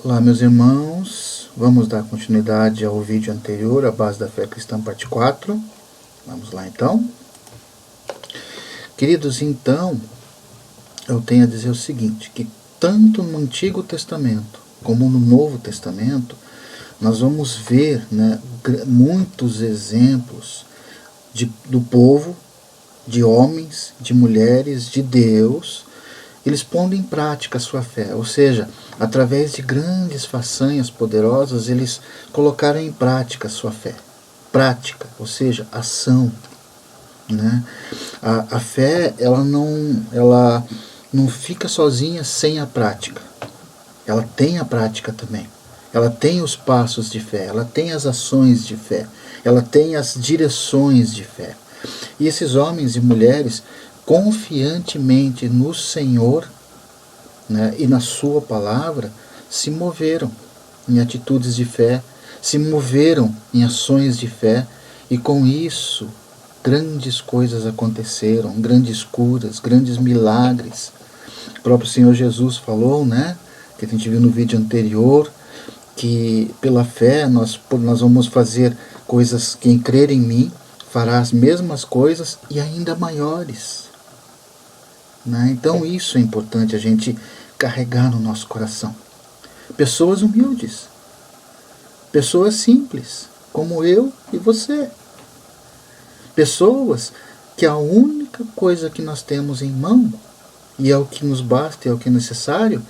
Olá, meus irmãos, vamos dar continuidade ao vídeo anterior, a base da fé cristã, parte 4. Vamos lá então. Queridos, então, eu tenho a dizer o seguinte, que tanto no Antigo Testamento como no Novo Testamento, nós vamos ver, muitos exemplos do povo, de homens, de mulheres, de Deus. Eles pondo em prática a sua fé, ou seja, através de grandes façanhas poderosas, eles colocaram em prática a sua fé. Prática, ou seja, ação. Né? A fé, ela não fica sozinha sem a prática. Ela tem a prática também. Ela tem os passos de fé, ela tem as ações de fé, ela tem as direções de fé. E esses homens e mulheres, confiantemente no Senhor, né, e na sua palavra, se moveram em atitudes de fé, se moveram em ações de fé, e com isso grandes coisas aconteceram, grandes curas, grandes milagres. O próprio Senhor Jesus falou, né, que a gente viu no vídeo anterior, que pela fé nós vamos fazer coisas, quem crer em mim fará as mesmas coisas e ainda maiores. Né? Então isso é importante a gente carregar no nosso coração. Pessoas humildes, pessoas simples, como eu e você. Pessoas que a única coisa que nós temos em mão, e é o que nos basta, é o que é necessário,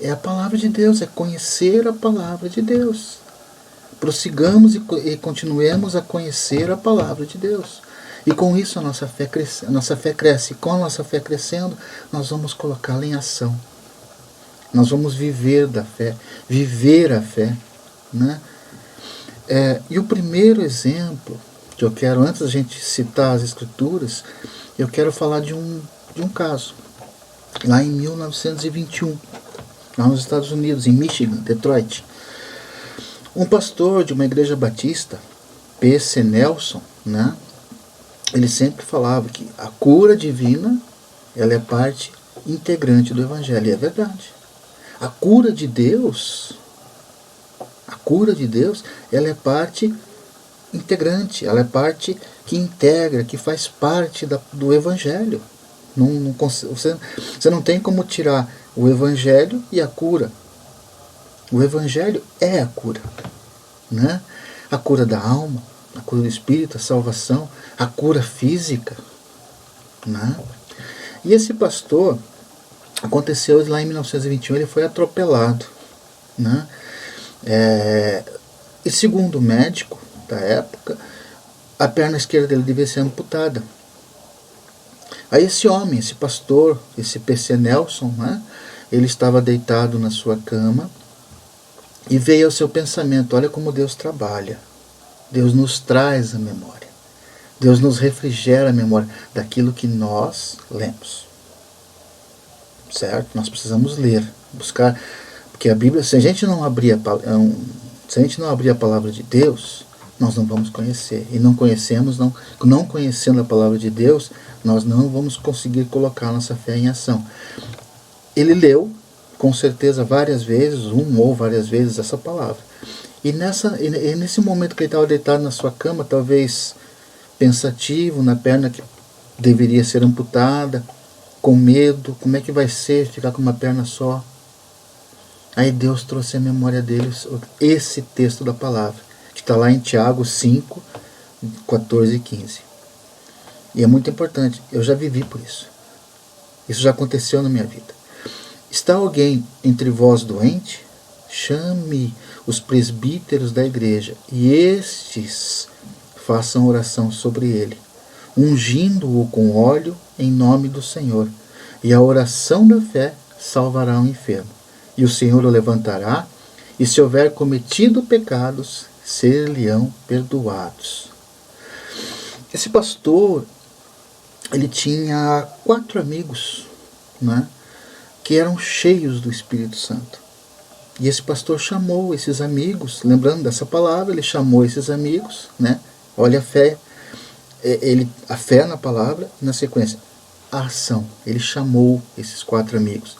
é a palavra de Deus, é conhecer a palavra de Deus. Prossigamos e continuemos a conhecer a palavra de Deus. E com isso a nossa fé cresce. E com a nossa fé crescendo, nós vamos colocá-la em ação. Nós vamos viver da fé, viver a fé. Né? E o primeiro exemplo que eu quero, antes da gente citar as Escrituras, eu quero falar de um caso. Lá em 1921, lá nos Estados Unidos, em Michigan, Detroit. Um pastor de uma igreja batista, P.C. Nelson, né, ele sempre falava que a cura divina, ela é parte integrante do Evangelho. E é verdade. A cura de Deus, ela é parte integrante, ela é parte que integra, que faz parte do Evangelho. Você não tem como tirar o Evangelho e a cura. O Evangelho é a cura. Né? A cura da alma, a cura do espírito, a salvação, a cura física. Né? E esse pastor, aconteceu lá em 1921, ele foi atropelado. Né? E segundo o médico da época, a perna esquerda dele devia ser amputada. Aí esse homem, esse pastor, esse P.C. Nelson, né, ele estava deitado na sua cama e veio ao seu pensamento, olha como Deus trabalha. Deus nos traz a memória. Deus nos refrigera a memória daquilo que nós lemos. Certo? Nós precisamos ler, buscar, porque a Bíblia, se a gente não abrir a palavra de Deus, nós não vamos conhecer. E não conhecendo a palavra de Deus, nós não vamos conseguir colocar nossa fé em ação. Ele leu, com certeza, várias vezes, uma ou várias vezes, essa palavra. E nesse momento que ele estava deitado na sua cama, talvez pensativo, na perna que deveria ser amputada, com medo, como é que vai ser ficar com uma perna só? Aí Deus trouxe à memória dele esse texto da palavra, que está lá em Tiago 5, 14 e 15. E é muito importante, eu já vivi por isso. Isso já aconteceu na minha vida. Está alguém entre vós doente? Chame os presbíteros da igreja, e estes façam oração sobre ele, ungindo-o com óleo em nome do Senhor. E a oração da fé salvará o enfermo. E o Senhor o levantará, e se houver cometido pecados, ser-lhe-ão perdoados. Esse pastor, ele tinha 4 amigos, né, que eram cheios do Espírito Santo. E esse pastor chamou esses amigos, lembrando dessa palavra, ele chamou esses amigos, né? Olha a fé, a fé na palavra, na sequência, a ação. Ele chamou esses 4 amigos.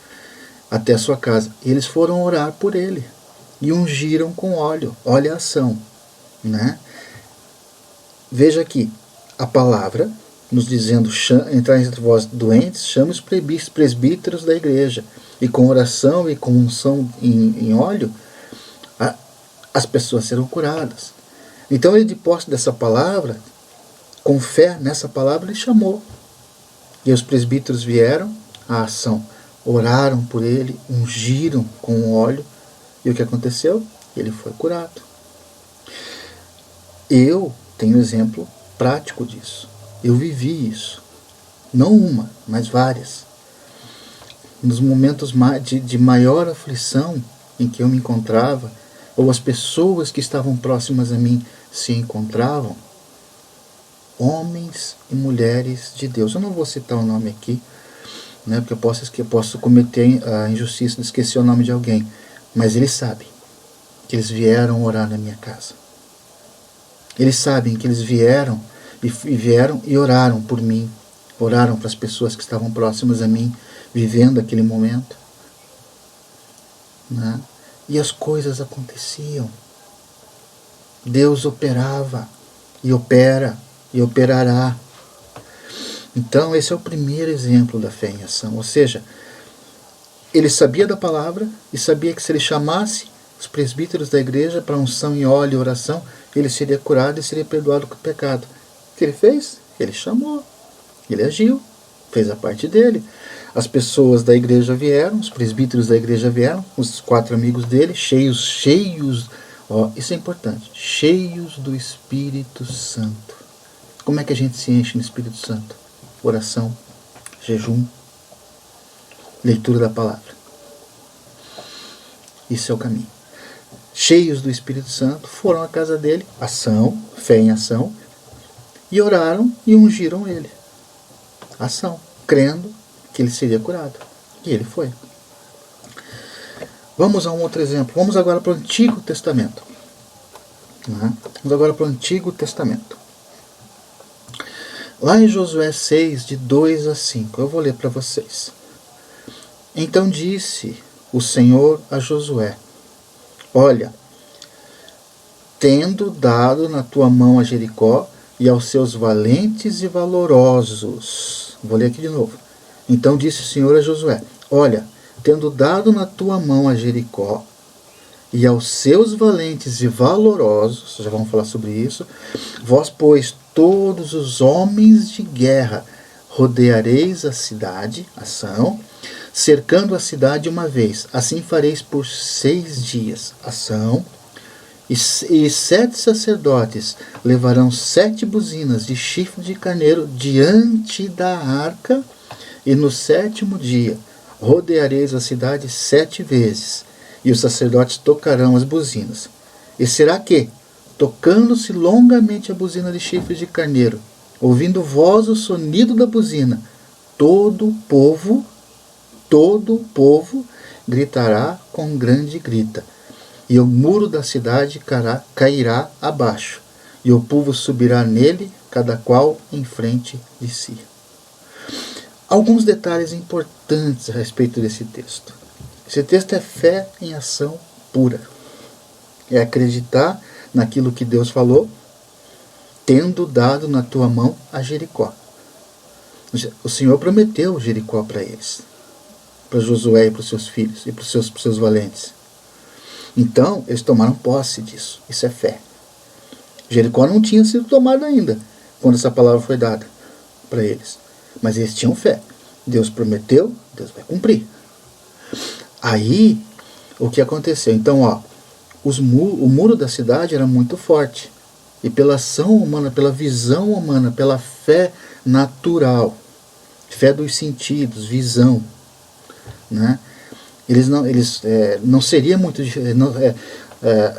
até a sua casa. E eles foram orar por ele e ungiram com óleo. Olha a ação, né? Veja aqui, a palavra nos dizendo, entrar entre vós doentes, chame os presbíteros da igreja, e com oração e com unção em óleo, as pessoas serão curadas. Então ele, de posse dessa palavra, com fé nessa palavra, ele chamou. E os presbíteros vieram à ação, oraram por ele, ungiram com óleo, e o que aconteceu? Ele foi curado. Eu tenho exemplo prático disso. Eu vivi isso. Não uma, mas várias. Nos momentos de maior aflição em que eu me encontrava, ou as pessoas que estavam próximas a mim se encontravam, homens e mulheres de Deus. Eu não vou citar o nome aqui, né, porque eu posso cometer a injustiça de esquecer o nome de alguém. Mas eles sabem que eles vieram orar na minha casa. Eles sabem que eles vieram e oraram por mim, oraram para as pessoas que estavam próximas a mim, vivendo aquele momento, né? E as coisas aconteciam. Deus operava, e opera, e operará. Então esse é o primeiro exemplo da fé em ação. Ou seja, ele sabia da palavra e sabia que se ele chamasse os presbíteros da igreja para unção em óleo e oração, ele seria curado e seria perdoado do pecado. O que ele fez? Ele chamou, ele agiu, fez a parte dele. As pessoas da igreja vieram, os presbíteros da igreja vieram, os 4 amigos dele, cheios, ó, isso é importante, cheios do Espírito Santo. Como é que a gente se enche no Espírito Santo? Oração, jejum, leitura da palavra. Isso é o caminho. Cheios do Espírito Santo, foram à casa dele, ação, fé em ação, e oraram e ungiram ele. Ação, crendo que ele seria curado. E ele foi. Vamos a um outro exemplo. Vamos agora para o Antigo Testamento. Vamos agora para o Antigo Testamento. Lá em Josué 6, de 2 a 5, eu vou ler para vocês. Então disse o Senhor a Josué: olha, tendo dado na tua mão a Jericó e aos seus valentes e valorosos. Vou ler aqui de novo. Então disse o Senhor a Josué: olha, tendo dado na tua mão a Jericó e aos seus valentes e valorosos, já vamos falar sobre isso, vós, pois, todos os homens de guerra, rodeareis a cidade, ação, cercando a cidade uma vez. Assim fareis por 6 dias, ação. E 7 sacerdotes levarão 7 buzinas de chifre de carneiro diante da arca, e no 7º dia rodeareis a cidade 7 vezes, e os sacerdotes tocarão as buzinas. E será que, tocando-se longamente a buzina de chifre de carneiro, ouvindo vós o sonido da buzina, todo o povo gritará com grande grita, e o muro da cidade cairá abaixo, e o povo subirá nele, cada qual em frente de si. Alguns detalhes importantes a respeito desse texto. Esse texto é fé em ação pura. É acreditar naquilo que Deus falou, tendo dado na tua mão a Jericó. O Senhor prometeu Jericó para eles, para Josué e para os seus filhos e para os seus valentes. Então, eles tomaram posse disso. Isso é fé. Jericó não tinha sido tomada ainda, quando essa palavra foi dada para eles. Mas eles tinham fé. Deus prometeu, Deus vai cumprir. Aí, o que aconteceu? Então, ó, o muro da cidade era muito forte. E pela ação humana, pela visão humana, pela fé natural, fé dos sentidos, visão, né? Não seria muito,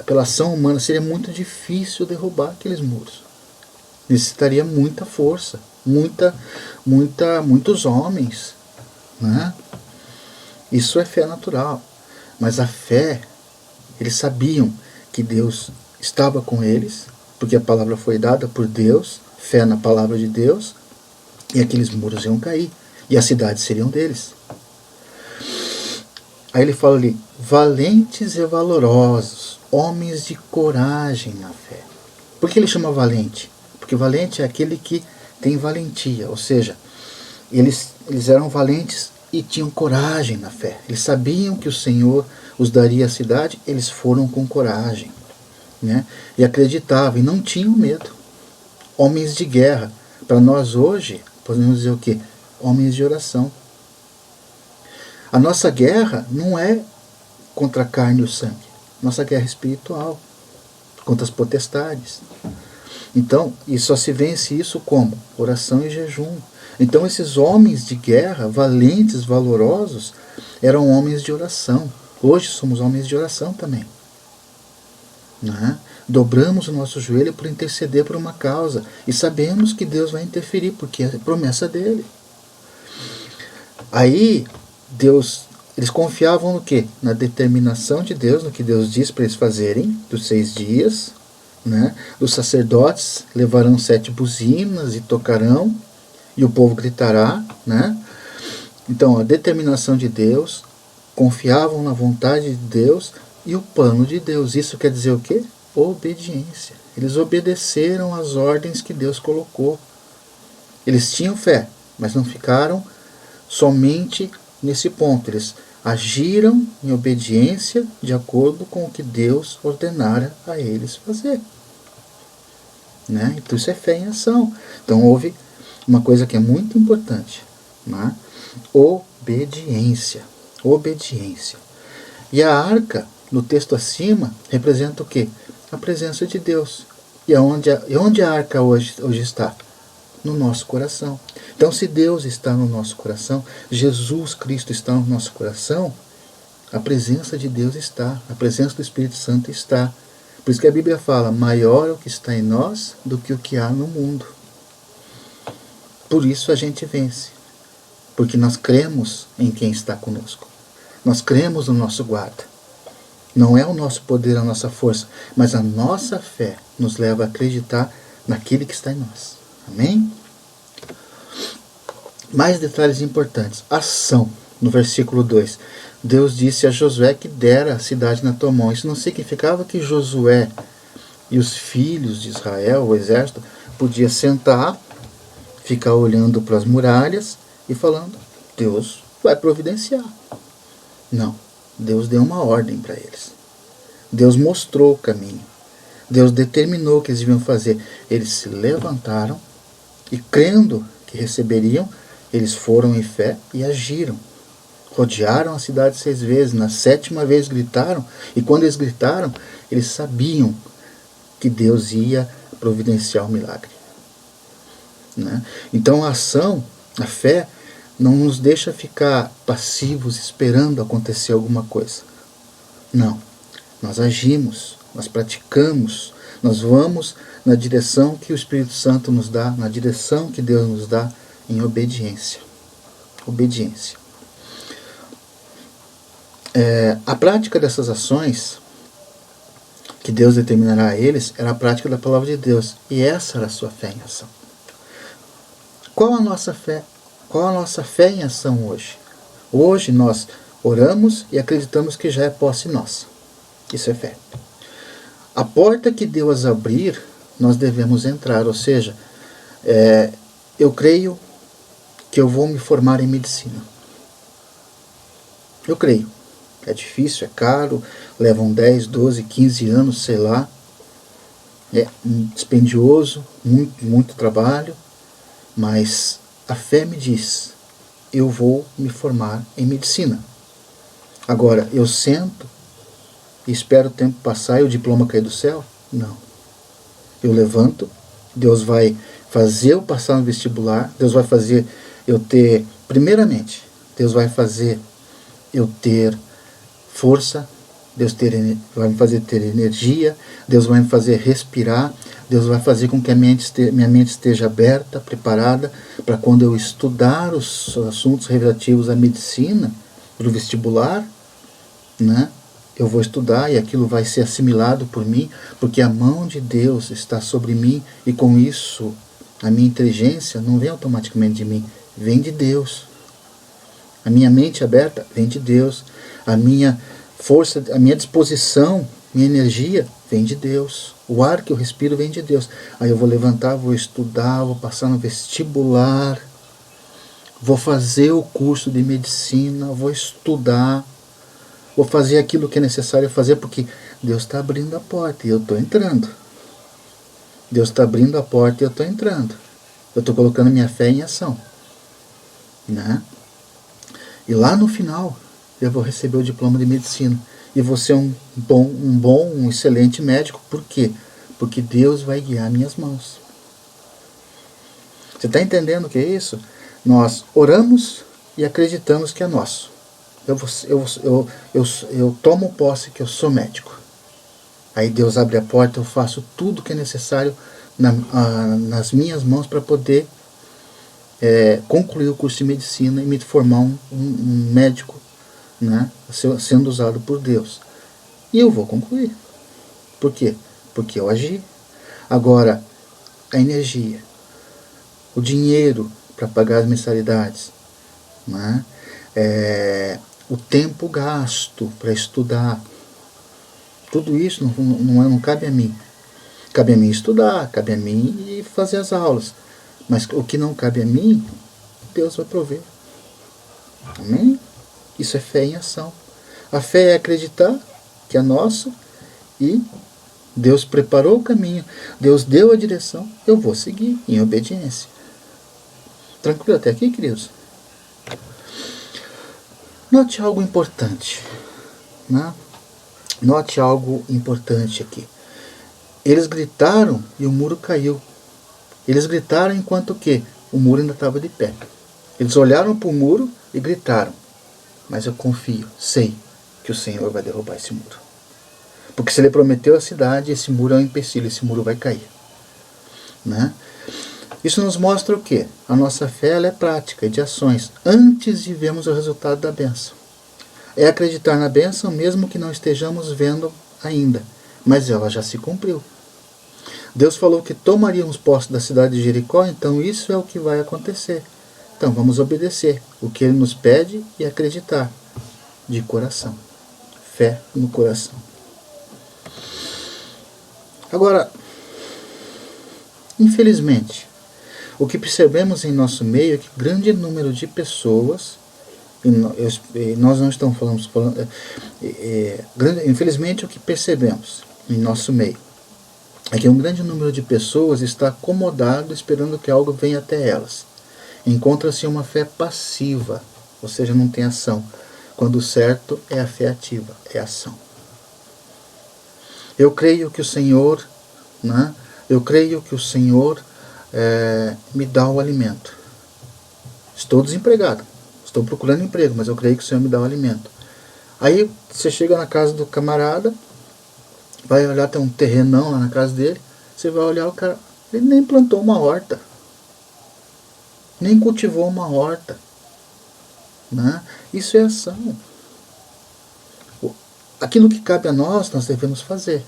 pela ação humana seria muito difícil derrubar aqueles muros. Necessitaria muita força, muitos homens, né? Isso é fé natural. Mas a fé, eles sabiam que Deus estava com eles, porque a palavra foi dada por Deus, fé na palavra de Deus, e aqueles muros iam cair, e as cidades seriam deles. Aí ele fala ali, valentes e valorosos, homens de coragem na fé. Por que ele chama valente? Porque valente é aquele que tem valentia, ou seja, eles eram valentes e tinham coragem na fé. Eles sabiam que o Senhor os daria a cidade, eles foram com coragem, né? E acreditavam e não tinham medo. Homens de guerra. Para nós hoje, podemos dizer o quê? Homens de oração. A nossa guerra não é contra a carne e o sangue. Nossa guerra é espiritual, contra as potestades. Então, e só se vence isso como? Oração e jejum. Então esses homens de guerra, valentes, valorosos, eram homens de oração. Hoje somos homens de oração também. Né? Dobramos o nosso joelho por interceder por uma causa. E sabemos que Deus vai interferir, porque é promessa dele. Aí, eles confiavam no quê? Na determinação de Deus, no que Deus diz para eles fazerem, dos 6 dias. Né? Os sacerdotes levarão 7 buzinas e tocarão, e o povo gritará. Né? Então, a determinação de Deus, confiavam na vontade de Deus e o plano de Deus. Isso quer dizer o quê? Obediência. Eles obedeceram às ordens que Deus colocou. Eles tinham fé, mas não ficaram somente nesse ponto. Eles agiram em obediência de acordo com o que Deus ordenara a eles fazer. Né? Então isso é fé em ação. Então houve uma coisa que é muito importante. Né? Obediência. Obediência. E a arca, no texto acima, representa o quê? A presença de Deus. E onde a arca hoje está? No nosso coração. Então, se Deus está no nosso coração, Jesus Cristo está no nosso coração, a presença de Deus está, a presença do Espírito Santo está. Por isso que a Bíblia fala, maior é o que está em nós do que o que há no mundo. Por isso a gente vence. Porque nós cremos em quem está conosco. Nós cremos no nosso guarda. Não é o nosso poder, a nossa força, mas a nossa fé nos leva a acreditar naquele que está em nós. Amém? Mais detalhes importantes. Ação. No versículo 2. Deus disse a Josué que dera a cidade na tua mão. Isso não significava que Josué e os filhos de Israel, o exército, podia sentar, ficar olhando para as muralhas e falando, Deus vai providenciar. Não. Deus deu uma ordem para eles. Deus mostrou o caminho. Deus determinou o que eles deviam fazer. Eles se levantaram e, crendo que receberiam, eles foram em fé e agiram. Rodearam a cidade 6 vezes. Na 7ª vez gritaram. E quando eles gritaram, eles sabiam que Deus ia providenciar o milagre. Né? Então a ação, a fé, não nos deixa ficar passivos esperando acontecer alguma coisa. Não. Nós agimos, nós praticamos, nós vamos na direção que o Espírito Santo nos dá, na direção que Deus nos dá, em obediência. Obediência. A prática dessas ações que Deus determinará a eles era a prática da palavra de Deus. E essa era a sua fé em ação. Qual a nossa fé? Qual a nossa fé em ação hoje? Hoje nós oramos e acreditamos que já é posse nossa. Isso é fé. A porta que Deus abrir, nós devemos entrar. Ou seja, eu creio que eu vou me formar em medicina. Eu creio. É difícil, é caro, levam 10, 12, 15 anos, sei lá. É dispendioso, muito trabalho. Mas a fé me diz, eu vou me formar em medicina. Agora, eu sento e espero o tempo passar e o diploma cair do céu? Não. Eu levanto, Deus vai fazer eu passar no vestibular, Deus vai fazer eu ter, primeiramente, Deus vai fazer eu ter força, Deus vai me fazer ter energia, Deus vai me fazer respirar, Deus vai fazer com que a minha mente esteja aberta, preparada, para quando eu estudar os assuntos relativos à medicina, para o vestibular, né? Eu vou estudar e aquilo vai ser assimilado por mim, porque a mão de Deus está sobre mim e com isso a minha inteligência não vem automaticamente de mim, vem de Deus. A minha mente aberta vem de Deus. A minha força, a minha disposição, minha energia vem de Deus. O ar que eu respiro vem de Deus. Aí eu vou levantar, vou estudar, vou passar no vestibular, vou fazer o curso de medicina, vou estudar, vou fazer aquilo que é necessário fazer, porque Deus está abrindo a porta e eu estou entrando. Deus está abrindo a porta e eu estou entrando. Eu estou colocando minha fé em ação. Né? E lá no final, eu vou receber o diploma de medicina. E vou ser um excelente médico. Por quê? Porque Deus vai guiar minhas mãos. Você está entendendo o que é isso? Nós oramos e acreditamos que é nosso. Eu tomo posse que eu sou médico. Aí Deus abre a porta, eu faço tudo que é necessário nas minhas mãos para poder concluir o curso de medicina e me formar um médico, né, sendo usado por Deus. E eu vou concluir. Por quê? Porque eu agi. Agora, a energia, o dinheiro para pagar as mensalidades, né, o tempo gasto para estudar, tudo isso não cabe a mim. Cabe a mim estudar, cabe a mim fazer as aulas. Mas o que não cabe a mim, Deus vai prover. Amém? Isso é fé em ação. A fé é acreditar que é nosso e Deus preparou o caminho, Deus deu a direção, eu vou seguir em obediência. Tranquilo até aqui, queridos? Note algo importante. Né? Note algo importante aqui. Eles gritaram e o muro caiu. Eles gritaram enquanto que o muro ainda estava de pé. Eles olharam para o muro e gritaram. Mas eu confio, sei que o Senhor vai derrubar esse muro. Porque se Ele prometeu a cidade, esse muro é um empecilho, esse muro vai cair. Né? Isso nos mostra o quê? A nossa fé ela é prática, é de ações, antes de vermos o resultado da bênção. É acreditar na bênção mesmo que não estejamos vendo ainda, mas ela já se cumpriu. Deus falou que tomaríamos posse da cidade de Jericó, então isso é o que vai acontecer. Então vamos obedecer o que Ele nos pede e acreditar de coração. Fé no coração. Agora, infelizmente, o que percebemos em nosso meio é que grande número de pessoas, e nós não estamos falando infelizmente o que percebemos em nosso meio é que um grande número de pessoas está acomodado esperando que algo venha até elas. Encontra-se uma fé passiva, ou seja, não tem ação, quando o certo é a fé ativa, é a ação. Eu creio que o Senhor, né, me dá o alimento. Estou desempregado, estou procurando emprego, mas eu creio que o Senhor me dá o alimento. Aí você chega na casa do camarada, vai olhar, tem um terrenão lá na casa dele, você vai olhar, o cara, ele nem plantou uma horta, nem cultivou uma horta. Né? Isso é ação. Aquilo que cabe a nós devemos fazer.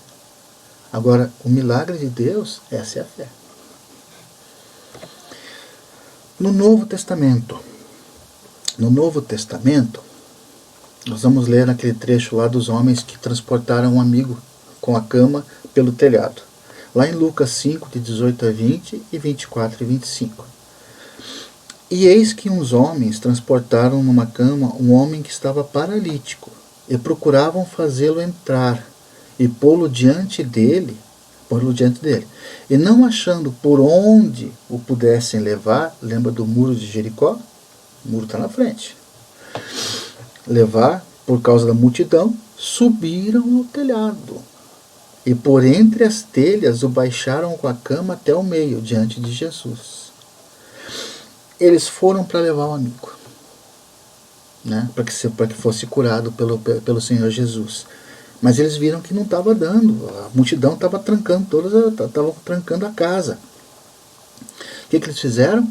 Agora, o milagre de Deus, essa é a fé. No Novo Testamento, nós vamos ler naquele trecho lá dos homens que transportaram um amigo com a cama pelo telhado. Lá em Lucas 5, de 18 a 20 e 24 e 25. E eis que uns homens transportaram numa cama um homem que estava paralítico, e procuravam fazê-lo entrar, e pô-lo diante dele, e não achando por onde o pudessem levar, lembra do muro de Jericó? O muro está na frente. Levar, por causa da multidão, subiram ao telhado, e por entre as telhas o baixaram com a cama até o meio, diante de Jesus. Eles foram para levar o amigo, né, para que fosse curado pelo Senhor Jesus. Mas eles viram que não estava dando, a multidão estava trancando a casa. O que eles fizeram?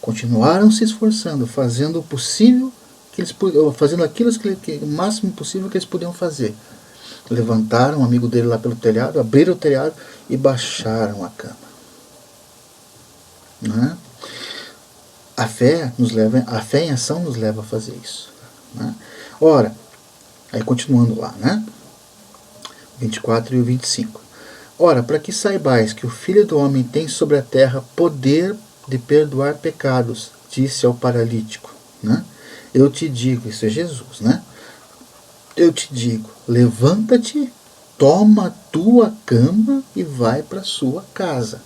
Continuaram se esforçando, fazendo o possível, fazendo aquilo o máximo possível que eles podiam fazer. Levantaram o amigo dele lá pelo telhado, abriram o telhado e baixaram a cama. Né? A fé em ação nos leva a fazer isso. Né? Ora, Aí continuando lá, né? 24 e o 25. Ora, para que saibais que o Filho do Homem tem sobre a terra poder de perdoar pecados, disse ao paralítico, né? Eu te digo, isso é Jesus, né? Eu te digo, levanta-te, toma a tua cama e vai para sua casa.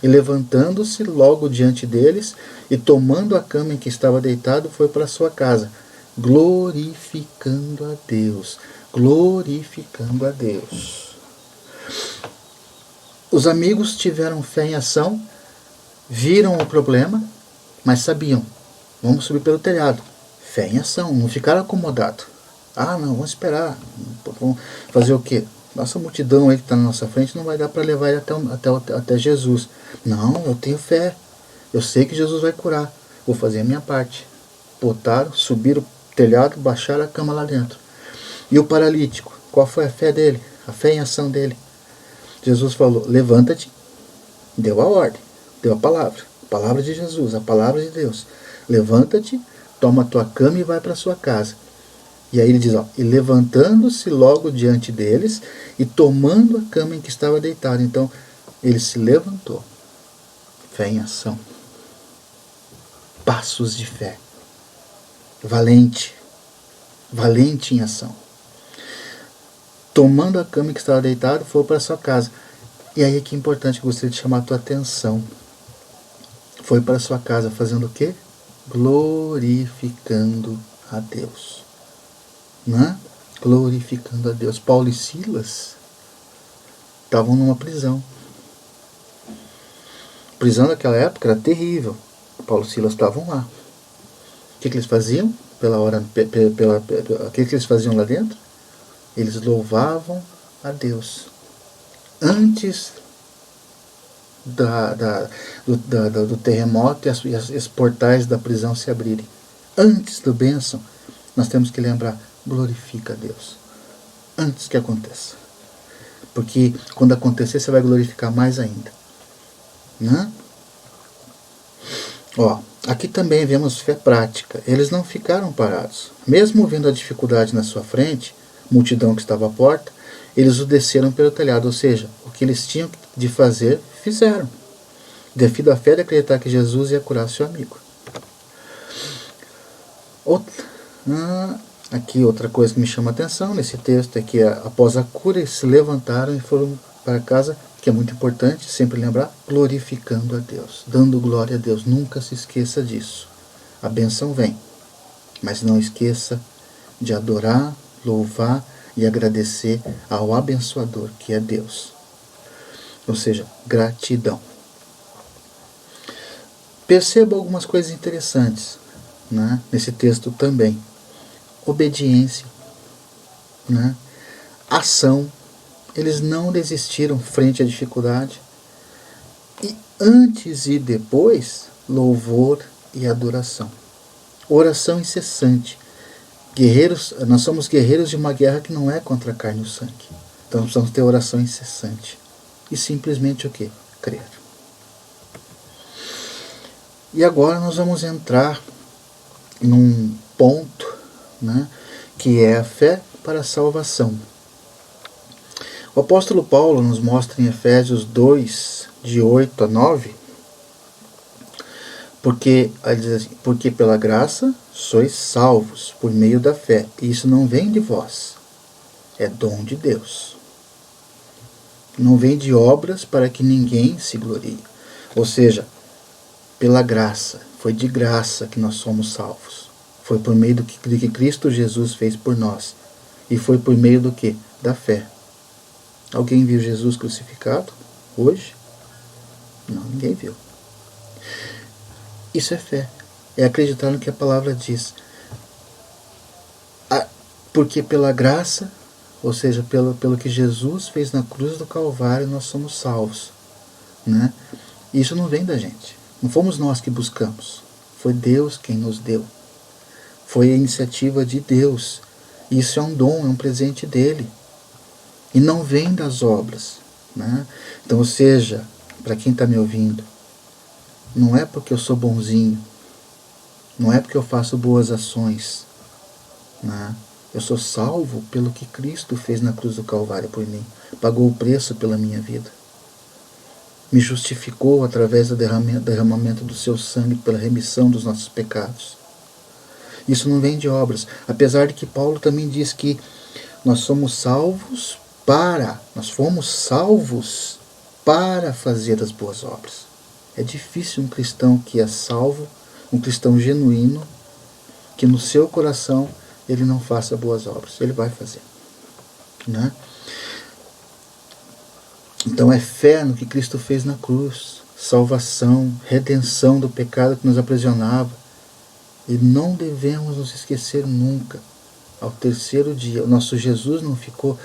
E levantando-se logo diante deles, e tomando a cama em que estava deitado, foi para sua casa, glorificando a Deus. Glorificando a Deus. Os amigos tiveram fé em ação, viram o problema, mas sabiam, vamos subir pelo telhado. Fé em ação, não ficaram acomodados. Ah, não, vamos esperar. Vamos fazer o quê? Nossa multidão aí que está na nossa frente não vai dar para levar ele até Jesus. Não, eu tenho fé. Eu sei que Jesus vai curar. Vou fazer a minha parte. Botaram, subiram o telhado, baixaram a cama lá dentro. E o paralítico, qual foi a fé dele? A fé em ação dele. Jesus falou, levanta-te. Deu a ordem, deu a palavra de Jesus, a palavra de Deus. Levanta-te, toma a tua cama e vai para sua casa. E aí ele diz, ó, e levantando-se logo diante deles e tomando a cama em que estava deitado. Então, ele se levantou. Fé em ação. Passos de fé. Valente. Valente em ação. Tomando a cama em que estava deitado, foi para sua casa. E aí que é importante, gostaria de chamar a tua atenção. Foi para sua casa fazendo o quê? Glorificando a Deus. Né? Glorificando a Deus. Paulo e Silas estavam numa prisão. A prisão naquela época era terrível. Paulo e Silas estavam lá. O que eles faziam? O que eles faziam lá dentro? Eles louvavam a Deus. Antes do terremoto e os portais da prisão se abrirem. Antes do bênção, nós temos que lembrar, glorifica a Deus. Antes que aconteça. Porque quando acontecer, você vai glorificar mais ainda. Né? Ó, aqui também vemos fé prática. Eles não ficaram parados. Mesmo vendo a dificuldade na sua frente, multidão que estava à porta, eles o desceram pelo telhado, ou seja, o que eles tinham de fazer, fizeram, devido à fé de acreditar que Jesus ia curar seu amigo. Aqui outra coisa que me chama a atenção nesse texto é que após a cura eles se levantaram e foram para casa, que é muito importante sempre lembrar, glorificando a Deus, dando glória a Deus. Nunca se esqueça disso. A bênção vem, mas não esqueça de adorar, louvar e agradecer ao abençoador, que é Deus. Ou seja, gratidão. Perceba algumas coisas interessantes, né, nesse texto também. Obediência, né, ação. Eles não desistiram frente à dificuldade. E antes e depois, louvor e adoração. Oração incessante. Guerreiros, nós somos guerreiros de uma guerra que não é contra a carne e o sangue. Então precisamos ter oração incessante. E simplesmente o quê? Crer. E agora nós vamos entrar num ponto, né, que é a fé para a salvação. O apóstolo Paulo nos mostra em Efésios 2, de 8 a 9, porque ele diz assim, porque pela graça sois salvos por meio da fé, e isso não vem de vós, é dom de Deus. Não vem de obras para que ninguém se glorie. Ou seja, pela graça, foi de graça que nós somos salvos. Foi por meio do que Cristo Jesus fez por nós. E foi por meio do que? Da fé. Alguém viu Jesus crucificado hoje? Não, ninguém viu. Isso é fé. É acreditar no que a palavra diz. Porque pela graça, ou seja, pelo que Jesus fez na cruz do Calvário, nós somos salvos. Né? Isso não vem da gente. Não fomos nós que buscamos. Foi Deus quem nos deu. Foi a iniciativa de Deus. Isso é um dom, é um presente dele. E não vem das obras. Né? Então, ou seja, para quem está me ouvindo, não é porque eu sou bonzinho, não é porque eu faço boas ações, né, Eu sou salvo pelo que Cristo fez na cruz do Calvário por mim. Pagou o preço pela minha vida. Me justificou através do derramamento do seu sangue pela remissão dos nossos pecados. Isso não vem de obras. Apesar de que Paulo também diz que nós fomos salvos para fazer as boas obras. É difícil um cristão que é salvo, um cristão genuíno, que no seu coração ele não faça boas obras. Ele vai fazer, né? Então é fé no que Cristo fez na cruz, salvação, redenção do pecado que nos aprisionava. E não devemos nos esquecer nunca, ao terceiro dia, o nosso Jesus não ficou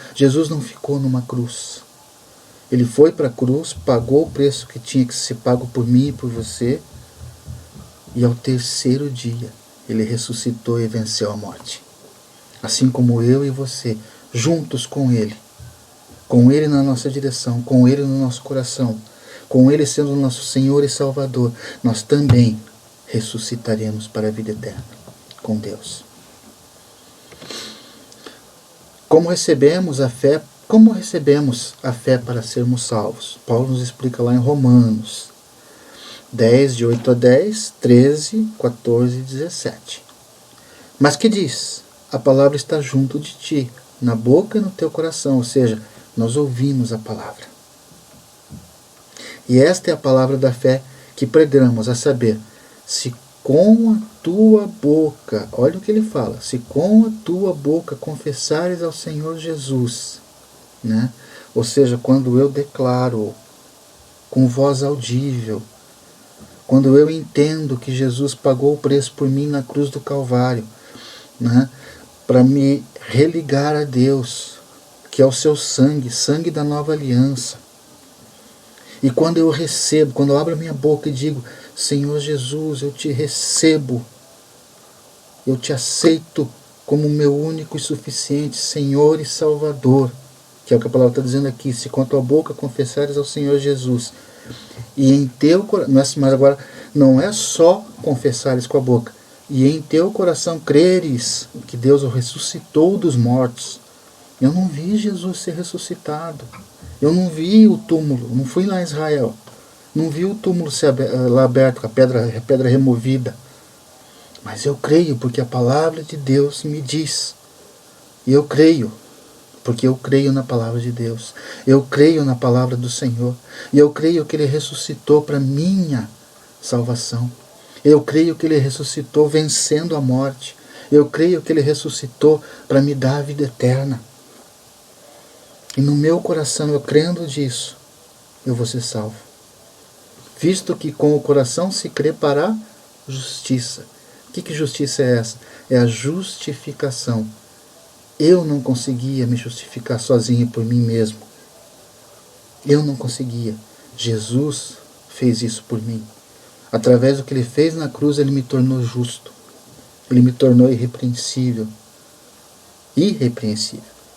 numa cruz. Ele foi para a cruz, pagou o preço que tinha que ser pago por mim e por você, e ao terceiro dia ele ressuscitou e venceu a morte. Assim como eu e você, juntos com ele na nossa direção, com ele no nosso coração, com ele sendo o nosso Senhor e Salvador, nós também ressuscitaremos para a vida eterna com Deus. Como recebemos a fé para sermos salvos? Paulo nos explica lá em Romanos 10, de 8 a 10, 13, 14 e 17. Mas que diz? A palavra está junto de ti, na boca e no teu coração, ou seja, nós ouvimos a palavra. E esta é a palavra da fé que pregamos, a saber, se com a tua boca, olha o que ele fala, se com a tua boca confessares ao Senhor Jesus, né? Ou seja, quando eu declaro com voz audível, quando eu entendo que Jesus pagou o preço por mim na cruz do Calvário, né? Para me religar a Deus, que é o seu sangue, sangue da nova aliança. E quando eu recebo, quando eu abro a minha boca e digo, Senhor Jesus, eu te recebo, eu te aceito como meu único e suficiente Senhor e Salvador, que é o que a palavra está dizendo aqui, se com a tua boca confessares ao Senhor Jesus, e em teu coração, mas agora não é só confessares com a boca, e em teu coração creres que Deus o ressuscitou dos mortos. Eu não vi Jesus ser ressuscitado, eu não vi o túmulo, não fui lá em Israel, não vi o túmulo lá aberto, com a pedra removida. Mas eu creio, porque a palavra de Deus me diz. E eu creio, porque eu creio na palavra de Deus. Eu creio na palavra do Senhor. E eu creio que Ele ressuscitou para minha salvação. Eu creio que Ele ressuscitou vencendo a morte. Eu creio que Ele ressuscitou para me dar a vida eterna. E no meu coração, eu crendo disso, eu vou ser salvo. Visto que com o coração se crê para a justiça. O que justiça é essa? É a justificação. Eu não conseguia me justificar sozinho por mim mesmo. Eu não conseguia. Jesus fez isso por mim. Através do que Ele fez na cruz, Ele me tornou justo. Ele me tornou irrepreensível.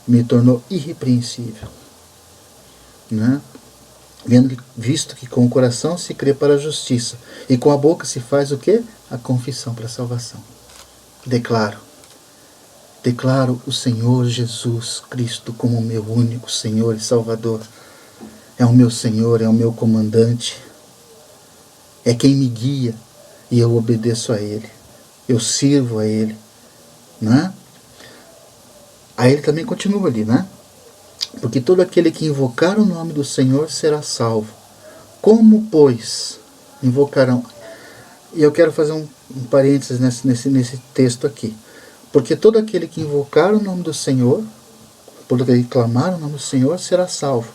Me tornou irrepreensível. Né? Visto que com o coração se crê para a justiça e com a boca se faz o quê? A confissão para a salvação. Declaro o Senhor Jesus Cristo como o meu único Senhor e Salvador. É o meu Senhor, é o meu comandante, é quem me guia e eu obedeço a Ele, eu sirvo a Ele, né? Aí ele também continua ali, né? Porque todo aquele que invocar o nome do Senhor será salvo. Como, pois, invocarão? E eu quero fazer um parênteses nesse texto aqui. Porque todo aquele que invocar o nome do Senhor, todo aquele que clamar o nome do Senhor, será salvo.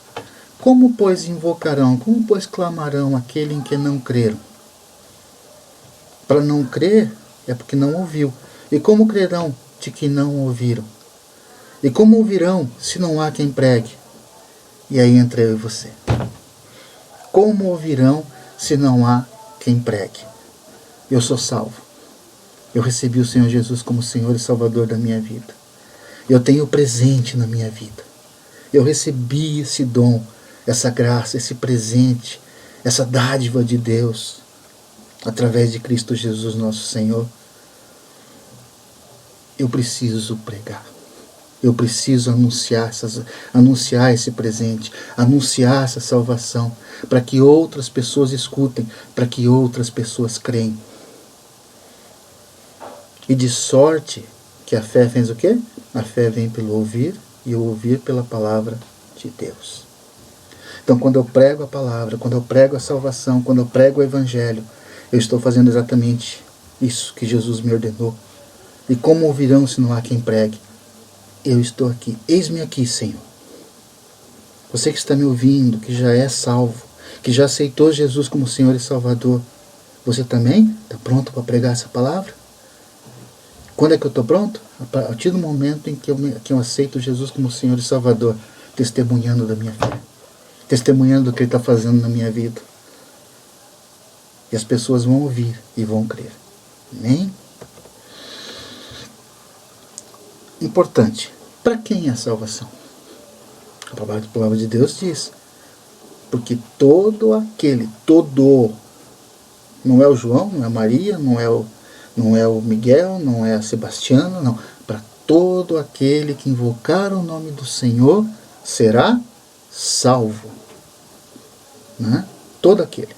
Como, pois, invocarão? Como, pois, clamarão aquele em que não creram? Para não crer é porque não ouviu. E como crerão de que não ouviram? E como ouvirão se não há quem pregue? E aí entra eu e você. Como ouvirão se não há quem pregue? Eu sou salvo. Eu recebi o Senhor Jesus como Senhor e Salvador da minha vida. Eu tenho presente na minha vida. Eu recebi esse dom, essa graça, esse presente, essa dádiva de Deus, através de Cristo Jesus nosso Senhor. Eu preciso pregar. Eu preciso anunciar esse presente, anunciar essa salvação, para que outras pessoas escutem, para que outras pessoas creem. E de sorte que a fé fez o quê? A fé vem pelo ouvir, e o ouvir pela palavra de Deus. Então, quando eu prego a palavra, quando eu prego a salvação, quando eu prego o evangelho, eu estou fazendo exatamente isso que Jesus me ordenou. E como ouvirão se não há quem pregue? Eu estou aqui. Eis-me aqui, Senhor. Você que está me ouvindo, que já é salvo, que já aceitou Jesus como Senhor e Salvador, você também está pronto para pregar essa palavra? Quando é que eu estou pronto? A partir do momento em que eu aceito Jesus como Senhor e Salvador, testemunhando da minha fé, testemunhando do que Ele está fazendo na minha vida. E as pessoas vão ouvir e vão crer. Amém? Importante. Para quem é a salvação? A palavra de Deus diz. Porque todo, não é o João, não é a Maria, não é o Miguel, não é a Sebastiana, não. Para todo aquele que invocar o nome do Senhor será salvo. Né? Todo aquele.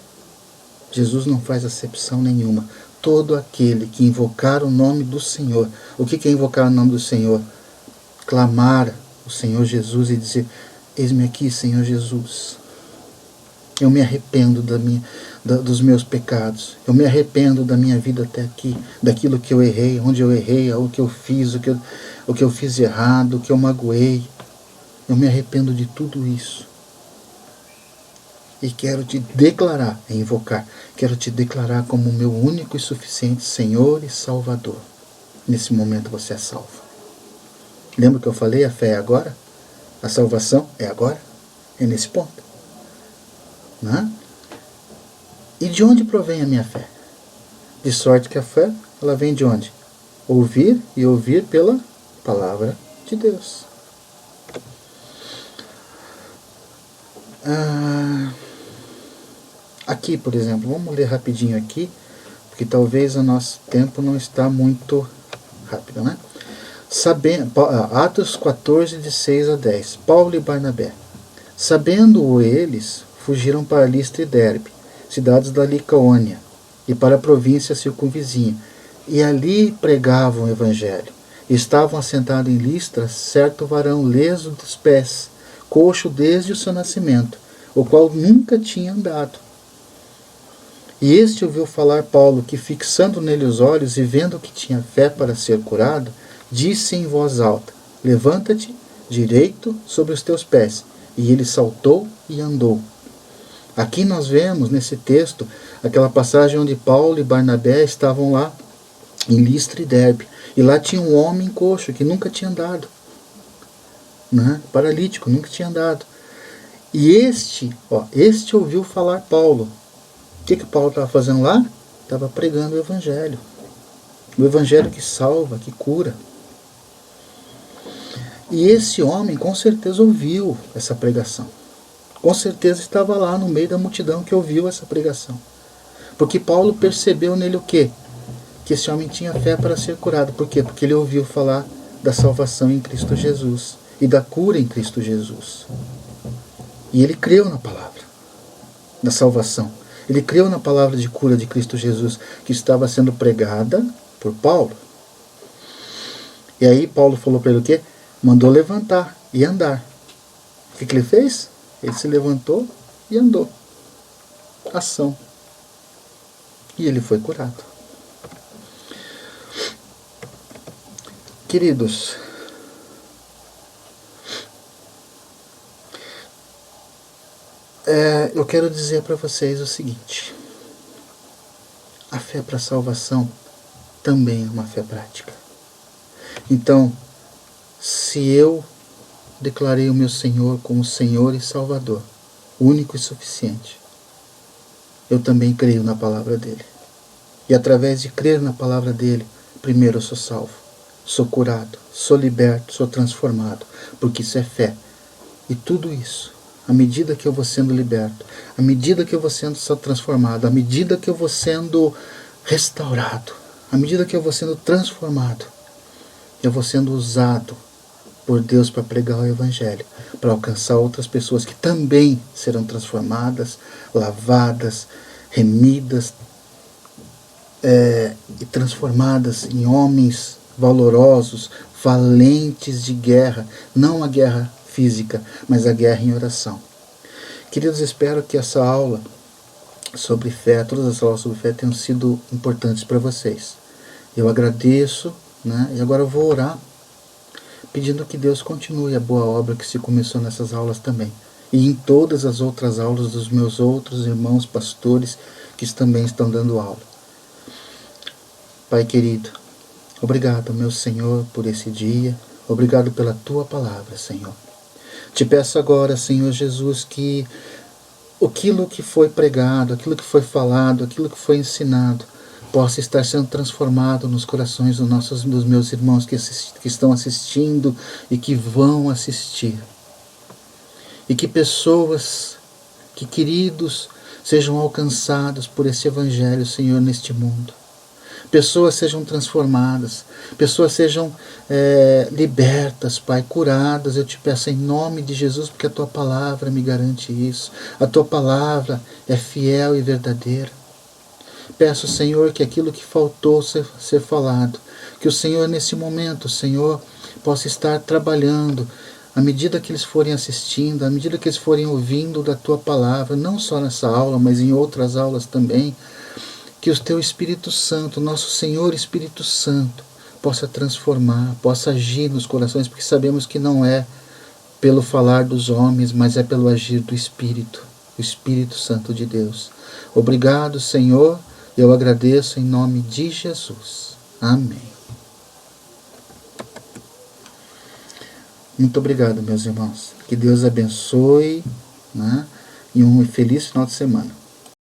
Jesus não faz acepção nenhuma. Todo aquele que invocar o nome do Senhor. O que é invocar o nome do Senhor? Clamar o Senhor Jesus e dizer: eis-me aqui, Senhor Jesus. Eu me arrependo dos meus pecados. Eu me arrependo da minha vida até aqui. Daquilo que eu errei, onde eu errei, o que eu fiz, o que eu fiz errado, o que eu magoei. Eu me arrependo de tudo isso. E quero te declarar, invocar, quero te declarar como meu único e suficiente Senhor e Salvador. Nesse momento você é salvo. Lembra que eu falei? A fé é agora? A salvação é agora? É nesse ponto. Né? E de onde provém a minha fé? De sorte que a fé, ela vem de onde? Ouvir e ouvir pela palavra de Deus. Aqui, por exemplo, vamos ler rapidinho aqui, porque talvez o nosso tempo não está muito rápido, né? Atos 14, de 6 a 10. Paulo e Barnabé. Sabendo-o eles, fugiram para Listra e Derbe, cidades da Licaônia, e para a província circunvizinha, e ali pregavam o evangelho. Estavam assentados em Listra certo varão leso dos pés, coxo desde o seu nascimento, o qual nunca tinha andado. E este ouviu falar Paulo, que fixando nele os olhos e vendo que tinha fé para ser curado, disse em voz alta: levanta-te direito sobre os teus pés. E ele saltou e andou. Aqui nós vemos nesse texto aquela passagem onde Paulo e Barnabé estavam lá em Listra e Derbe. E lá tinha um homem coxo que nunca tinha andado, né? Paralítico, nunca tinha andado. E este ouviu falar Paulo. O que Paulo estava fazendo lá? Estava pregando o evangelho. O evangelho que salva, que cura. E esse homem com certeza ouviu essa pregação. Com certeza estava lá no meio da multidão que ouviu essa pregação. Porque Paulo percebeu nele o quê? Que esse homem tinha fé para ser curado. Por quê? Porque ele ouviu falar da salvação em Cristo Jesus e da cura em Cristo Jesus. E ele creu na palavra da salvação. Ele creu na palavra de cura de Cristo Jesus, que estava sendo pregada por Paulo. E aí Paulo falou para ele o quê? Mandou levantar e andar. O que ele fez? Ele se levantou e andou. Ação. E ele foi curado. Queridos, eu quero dizer para vocês o seguinte: a fé para a salvação também é uma fé prática. Então, se eu declarei o meu Senhor como Senhor e Salvador, único e suficiente, eu também creio na palavra dele. E através de crer na palavra dele, primeiro eu sou salvo, sou curado, sou liberto, sou transformado, porque isso é fé. E tudo isso, à medida que eu vou sendo liberto, à medida que eu vou sendo transformado, à medida que eu vou sendo restaurado, à medida que eu vou sendo transformado, eu vou sendo usado por Deus para pregar o Evangelho, para alcançar outras pessoas que também serão transformadas, lavadas, remidas e transformadas em homens valorosos, valentes de guerra, não a guerra física, mas a guerra em oração. Queridos, espero que essa aula sobre fé, todas as aulas sobre fé tenham sido importantes para vocês. Eu agradeço, né? E agora eu vou orar, pedindo que Deus continue a boa obra que se começou nessas aulas também. E em todas as outras aulas dos meus outros irmãos pastores que também estão dando aula. Pai querido, obrigado, meu Senhor, por esse dia. Obrigado pela tua palavra, Senhor. Te peço agora, Senhor Jesus, que aquilo que foi pregado, aquilo que foi falado, aquilo que foi ensinado, possa estar sendo transformado nos corações dos meus irmãos que estão assistindo e que vão assistir. E que pessoas, que queridos, sejam alcançados por esse Evangelho, Senhor, neste mundo. Pessoas sejam transformadas, pessoas sejam libertas, Pai, curadas. Eu te peço em nome de Jesus, porque a tua palavra me garante isso. A tua palavra é fiel e verdadeira. Peço, Senhor, que aquilo que faltou ser falado, que o Senhor nesse momento, Senhor, possa estar trabalhando à medida que eles forem assistindo, à medida que eles forem ouvindo da tua palavra, não só nessa aula, mas em outras aulas também. Que o teu Espírito Santo, nosso Senhor Espírito Santo, possa transformar, possa agir nos corações, porque sabemos que não é pelo falar dos homens, mas é pelo agir do Espírito, o Espírito Santo de Deus. Obrigado, Senhor, eu agradeço em nome de Jesus. Amém. Muito obrigado, meus irmãos. Que Deus abençoe, né? E um feliz final de semana.